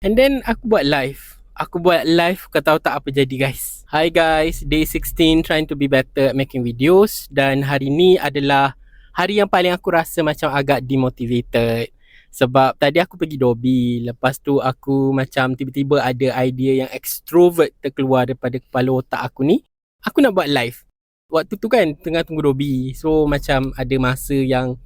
And then aku buat live. Kau tahu tak apa jadi guys? Hi guys, day 16 trying to be better at making videos. Dan hari ni adalah hari yang paling aku rasa macam agak demotivated. Sebab tadi aku pergi Dobi. Lepas tu aku macam tiba-tiba ada idea yang extrovert terkeluar daripada kepala otak aku ni. Aku nak buat live. Waktu tu kan tengah tunggu Dobi. So macam ada masa yang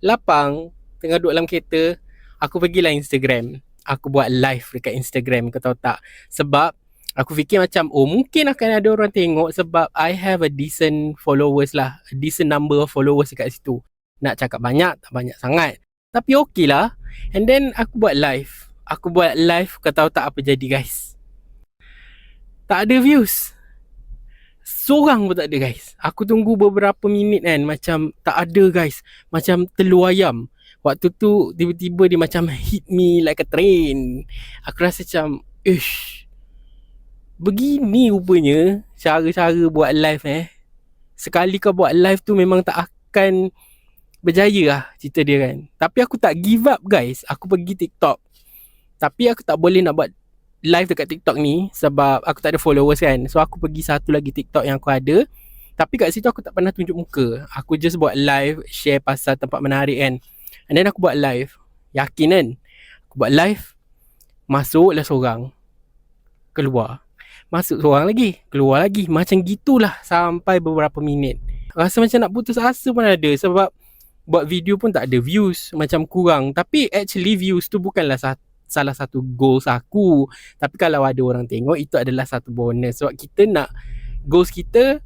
lapang, tengah duduk dalam kereta, aku pergilah Instagram. Aku buat live dekat Instagram, kau tahu tak? Sebab aku fikir macam, oh mungkin akan ada orang tengok sebab I have a decent followers lah. A decent number of followers dekat situ. Nak cakap banyak, tak banyak sangat. Tapi okey lah. And then aku buat live. Kau tahu tak apa jadi guys? Tak ada views. Seorang pun tak ada guys. Aku tunggu beberapa minit kan, macam tak ada guys. Macam telur ayam. Waktu tu tiba-tiba dia macam hit me like a train. Aku rasa macam, begini rupanya cara-cara buat live Sekali kau buat live tu memang tak akan berjaya lah cerita dia kan. Tapi aku tak give up guys. Aku pergi TikTok. Tapi aku tak boleh nak buat live dekat TikTok ni sebab aku tak ada followers kan. So aku pergi satu lagi TikTok yang aku ada. Tapi kat situ aku tak pernah tunjuk muka. Aku just buat live, share pasal tempat menarik kan. And then aku buat live. Yakin kan? Aku buat live. Masuklah seorang. Keluar. Masuk seorang lagi. Keluar lagi. Macam gitulah sampai beberapa minit. Rasa macam nak putus asa pun ada. Sebab buat video pun tak ada views. Macam kurang. Tapi actually views tu bukanlah salah satu goals aku. Tapi kalau ada orang tengok, itu adalah satu bonus. Sebab kita nak goals kita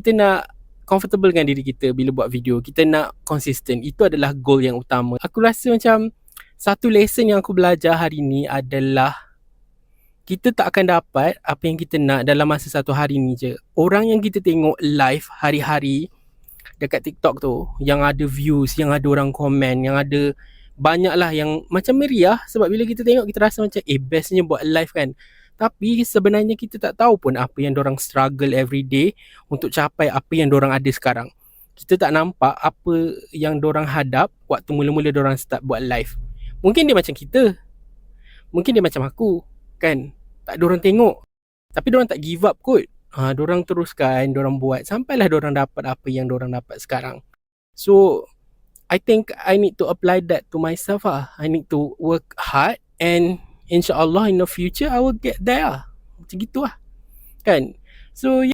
nak comfortable dengan diri kita bila buat video. Kita nak consistent. Itu adalah goal yang utama. Aku rasa macam satu lesson yang aku belajar hari ni adalah kita tak akan dapat apa yang kita nak dalam masa satu hari ni je. Orang yang kita tengok live hari-hari dekat TikTok tu, yang ada views, yang ada orang komen, yang ada banyak lah yang macam meriah. Sebab bila kita tengok, kita rasa macam bestnya buat live kan. Tapi sebenarnya kita tak tahu pun apa yang dorang struggle every day untuk capai apa yang dorang ada sekarang. Kita tak nampak apa yang dorang hadap waktu mula-mula dorang start buat live. Mungkin dia macam kita. Mungkin dia macam aku. Kan? Tak ada orang tengok. Tapi dorang tak give up kot. Dorang teruskan, dorang buat sampailah dorang dapat apa yang dorang dapat sekarang. So, I think I need to apply that to myself lah. I need to work hard and InsyaAllah in the future I will get there lah. Macam gitu lah. Kan? So